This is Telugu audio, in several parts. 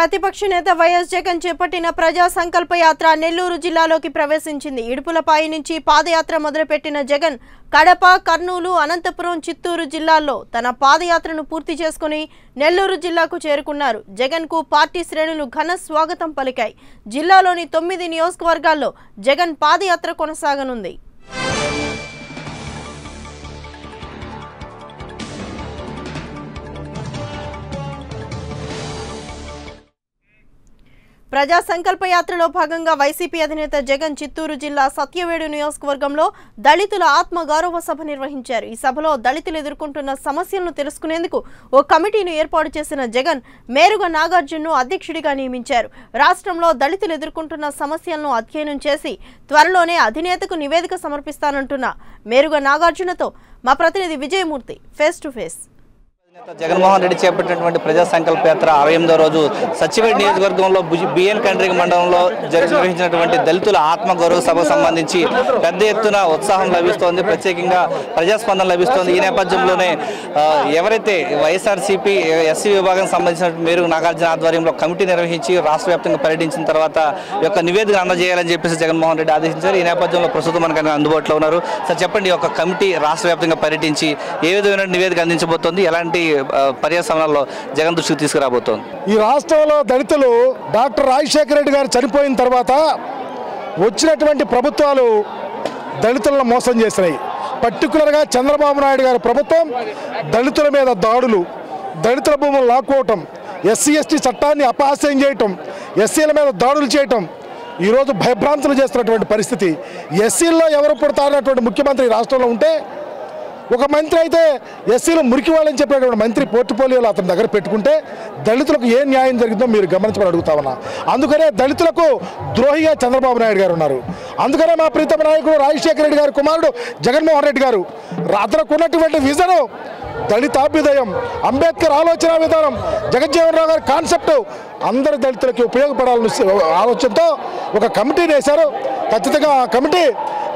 ప్రతిపక్ష నేత వైఎస్ జగన్ చేపట్టిన ప్రజా సంకల్ప యాత్ర నెల్లూరు జిల్లాలోకి ప్రవేశించింది. ఇడుపులపాయి నుంచి పాదయాత్ర మొదలుపెట్టిన జగన్ కడప, కర్నూలు, అనంతపురం, చిత్తూరు జిల్లాల్లో తన పాదయాత్రను పూర్తి చేసుకుని నెల్లూరు జిల్లాకు చేరుకున్నారు. జగన్ కు పార్టీ శ్రేణులు ఘన స్వాగతం పలికాయి. జిల్లాలోని 9 నియోజకవర్గాల్లో జగన్ పాదయాత్ర కొనసాగనుంది. ప్రజా సంకల్ప యాత్రలో భాగంగా వైసీపీ అధినేత జగన్ చిత్తూరు జిల్లా సత్యవేడు నియోజకవర్గంలో దళితుల ఆత్మ గౌరవ సభ నిర్వహించారు. ఈ సభలో దళితులు ఎదుర్కొంటున్న సమస్యలను తెలుసుకునేందుకు ఓ కమిటీని ఏర్పాటు చేసిన జగన్ మేరుగ నాగార్జునను అధ్యక్షుడిగా నియమించారు. రాష్ట్రంలో దళితులు ఎదుర్కొంటున్న సమస్యలను అధ్యయనం చేసి త్వరలోనే అధినేతకు నివేదిక సమర్పిస్తానంటున్న మేరుగ నాగార్జునతో మా ప్రతినిధి Vijayamurthy face to face. Jaganmohan Reddy చేపట్టినటువంటి ప్రజా సంకల్ప యాత్ర 68వ రోజు సచివేడ్ నియోజకవర్గంలో బిఎన్ కండ్రిగ మండలంలో నిర్వహించినటువంటి దళితుల ఆత్మగౌరవ సభకు సంబంధించి పెద్ద ఎత్తున ఉత్సాహం లభిస్తోంది, ప్రత్యేకంగా ప్రజాస్పందన లభిస్తోంది. ఈ నేపథ్యంలోనే ఎవరైతే వైఎస్ఆర్సీపీ ఎస్సీ విభాగం సంబంధించిన మేరుగ నాగార్జున ఆధ్వర్యంలో కమిటీ నిర్వహించి రాష్ట్ర వ్యాప్తంగా పర్యటించిన తర్వాత ఈ యొక్క నివేదిక అందజేయాలని చెప్పేసి జగన్మోహన్ రెడ్డి ఆదేశించారు. ఈ నేపథ్యంలో ప్రస్తుతం మనకు అందుబాటులో ఉన్నారు. సార్ చెప్పండి, ఈ యొక్క కమిటీ రాష్ట్ర వ్యాప్తంగా పర్యటించి ఏ విధమైన నివేదిక అందించబోతోంది, ఎలాంటి పర్యావరణంలో జగన్ దృష్టికి తీసుకురాబోతోంది? ఈ రాష్ట్రంలో దళితులు డాక్టర్ రాజశేఖర రెడ్డి గారు చనిపోయిన తర్వాత వచ్చినటువంటి ప్రభుత్వాలు దళితులను మోసం చేసినాయి. పర్టికులర్గా చంద్రబాబు నాయుడు గారి ప్రభుత్వం దళితుల మీద దాడులు, దళితుల భూములు లాక్కోవటం, ఎస్సీ ఎస్టీ చట్టాన్ని అపహాస్యం చేయటం, ఎస్సీల మీద దాడులు చేయటం, ఈరోజు భయభ్రాంతులు చేస్తున్నటువంటి పరిస్థితి. ఎస్సీల్లో ఎవరు పుడతారన్నటువంటి ముఖ్యమంత్రి రాష్ట్రంలో ఉంటే, ఒక మంత్రి అయితే ఎస్సీలు మురికి వాళ్ళని చెప్పేటువంటి మంత్రి పోర్ట్ఫోలియోలో అతని దగ్గర పెట్టుకుంటే దళితులకు ఏ న్యాయం జరిగిందో మీరు గమనించమని అడుగుతామన్నా. అందుకనే దళితులకు ద్రోహిగా చంద్రబాబు నాయుడు గారు ఉన్నారు. అందుకనే మా ప్రీతమ నాయకుడు రాజశేఖర రెడ్డి గారి కుమారుడు జగన్మోహన్ రెడ్డి గారు అతనికి ఉన్నటువంటి విజను దళితాభ్యుదయం, అంబేద్కర్ ఆలోచన విధానం, జగజ్జీవన్ రావు గారి కాన్సెప్ట్ అందరు దళితులకి ఉపయోగపడాలని ఆలోచనతో ఒక కమిటీని వేశారు. ఖచ్చితంగా ఆ కమిటీ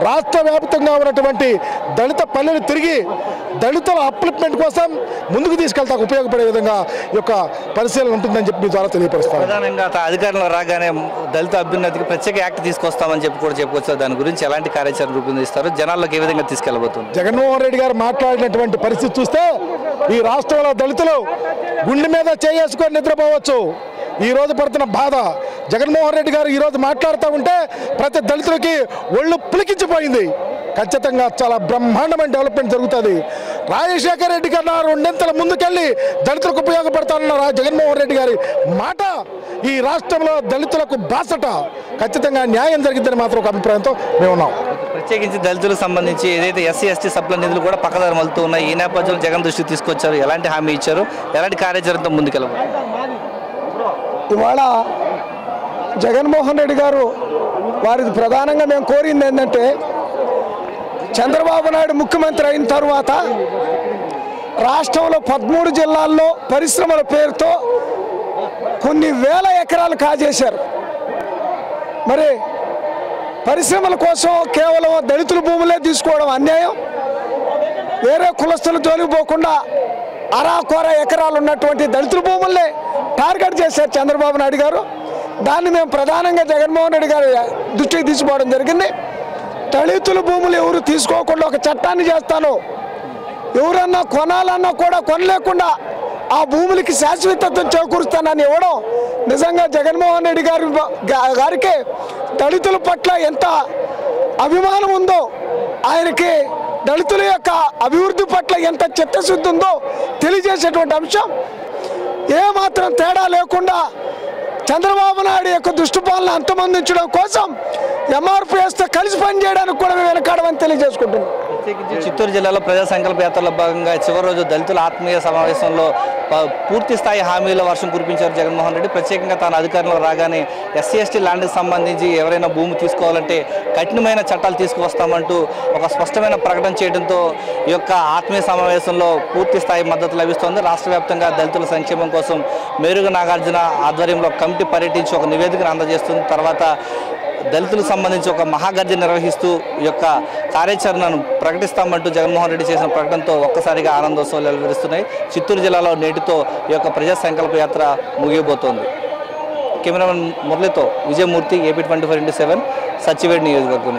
రాష్ట్ర వ్యాప్తంగా ఉన్నటువంటి దళిత పల్లెలు తిరిగి దళితుల అప్లిప్మెంట్ కోసం ముందుకు తీసుకెళ్తాకు ఉపయోగపడే విధంగా ఈ యొక్క పరిశీలన ఉంటుందని చెప్పి మీ ద్వారా తెలియపరుస్తాను. ప్రధానంగా అధికారంలో రాగానే దళిత అభ్యున్నతికి ప్రత్యేక యాక్ట్ తీసుకొస్తామని చెప్పి కూడా చెప్పుకోవచ్చు. దాని గురించి ఎలాంటి కార్యాచరణ రూపొందిస్తారు, జనాల్లోకి ఏ విధంగా తీసుకెళ్లబోతుంది? జగన్మోహన్ రెడ్డి గారు మాట్లాడినటువంటి పరిస్థితి చూస్తే ఈ రాష్ట్రంలో దళితులు గుండె మీద చేసుకొని నిద్రపోవచ్చు. ఈ రోజు పడుతున్న బాధ జగన్మోహన్ రెడ్డి గారు ఈరోజు మాట్లాడుతూ ఉంటే ప్రతి దళితులకి ఒళ్ళు పులికించిపోయింది. ఖచ్చితంగా చాలా బ్రహ్మాండమైన డెవలప్మెంట్ జరుగుతుంది. రాజశేఖర రెడ్డి కన్నా 2 ముందుకెళ్ళి దళితులకు ఉపయోగపడతానన్న జగన్మోహన్ రెడ్డి గారి మాట ఈ రాష్ట్రంలో దళితులకు బాసట. ఖచ్చితంగా న్యాయం జరిగిందని మాత్రం ఒక అభిప్రాయంతో మేము ఉన్నాం. ప్రత్యేకించి దళితులకు సంబంధించి ఏదైతే ఎస్సీ ఎస్టీ సప్ల నిధులు కూడా పక్కదారి మలుతూ ఉన్నాయి. ఈ నేపథ్యంలో జగన్ దృష్టికి తీసుకొచ్చారు. ఎలాంటి హామీ ఇచ్చారు, ఎలాంటి కార్యాచరణతో ముందుకెళ్ళబోతున్నారు? ఇవాళ జగన్మోహన్ రెడ్డి గారు వారిది ప్రధానంగా మేము కోరింది ఏంటంటే, చంద్రబాబు నాయుడు ముఖ్యమంత్రి అయిన తర్వాత రాష్ట్రంలో 13 జిల్లాల్లో పరిశ్రమల పేరుతో కొన్ని వేల ఎకరాలు కాజేశారు. మరి పరిశ్రమల కోసం కేవలం దళితుల భూములే తీసుకోవడం అన్యాయం. వేరే కులస్తుల జోలికి పోకుండా అరాకొర ఎకరాలు ఉన్నటువంటి దళితుల భూముల్ని టార్గెట్ చేశారు చంద్రబాబు నాయుడు గారు. దాన్ని మేము ప్రధానంగా జగన్మోహన్ రెడ్డి గారి దృష్టికి తీసుకోవడం జరిగింది. దళితుల భూములు ఎవరు తీసుకోకుండా ఒక చట్టాన్ని చేస్తాను, ఎవరన్నా కొనాలన్నా కూడా కొనలేకుండా ఆ భూములకి శాశ్వతత్వం చేకూరుస్తానని ఇవ్వడం నిజంగా జగన్మోహన్ రెడ్డి గారికి దళితుల పట్ల ఎంత అభిమానం ఉందో, ఆయనకి దళితుల యొక్క అభివృద్ధి పట్ల ఎంత చిత్తశుద్ధి ఉందో తెలియజేసేటువంటి అంశం. ఏమాత్రం తేడా లేకుండా చంద్రబాబు నాయుడు యొక్క దుష్టుపాలన అంతమొందించడం కోసం ఎంఆర్పీఎస్తో కలిసి పనిచేయడానికి కూడా మేము వెనకాడమని తెలియజేసుకుంటున్నాం. చిత్తూరు జిల్లాలో ప్రజా సంకల్ప యాత్రలో భాగంగా చివరి రోజు దళితుల ఆత్మీయ సమావేశంలో పూర్తి స్థాయి హామీల వర్షం కురిపించారు జగన్మోహన్ రెడ్డి. ప్రత్యేకంగా తాను అధికారంలో రాగానే ఎస్సీ ఎస్టీ ల్యాండ్కి సంబంధించి ఎవరైనా భూమి తీసుకోవాలంటే కఠినమైన చట్టాలు తీసుకువస్తామంటూ ఒక స్పష్టమైన ప్రకటన చేయడంతో ఈ యొక్క ఆత్మీయ సమావేశంలో పూర్తి స్థాయి మద్దతు లభిస్తోంది. రాష్ట్ర వ్యాప్తంగా దళితుల సంక్షేమం కోసం మేరుగ నాగార్జున ఆధ్వర్యంలో కమిటీ పర్యటించి ఒక నివేదికను అందజేస్తుంది. తర్వాత దళితులకు సంబంధించి ఒక మహాగర్జన నిర్వహిస్తూ ఈ యొక్క కార్యాచరణను ప్రకటిస్తామంటూ జగన్మోహన్ రెడ్డి చేసిన ప్రకటనతో ఒక్కసారిగా ఆనందోత్సవాలు వెలువరిస్తున్నాయి. చిత్తూరు జిల్లాలో నేటితో ఈ యొక్క ప్రజా సంకల్ప యాత్ర ముగియబోతోంది. కెమెరామెన్ మురళితో విజయమూర్తి, AP 24/7 సచివేడ్ నియోజకవర్గం.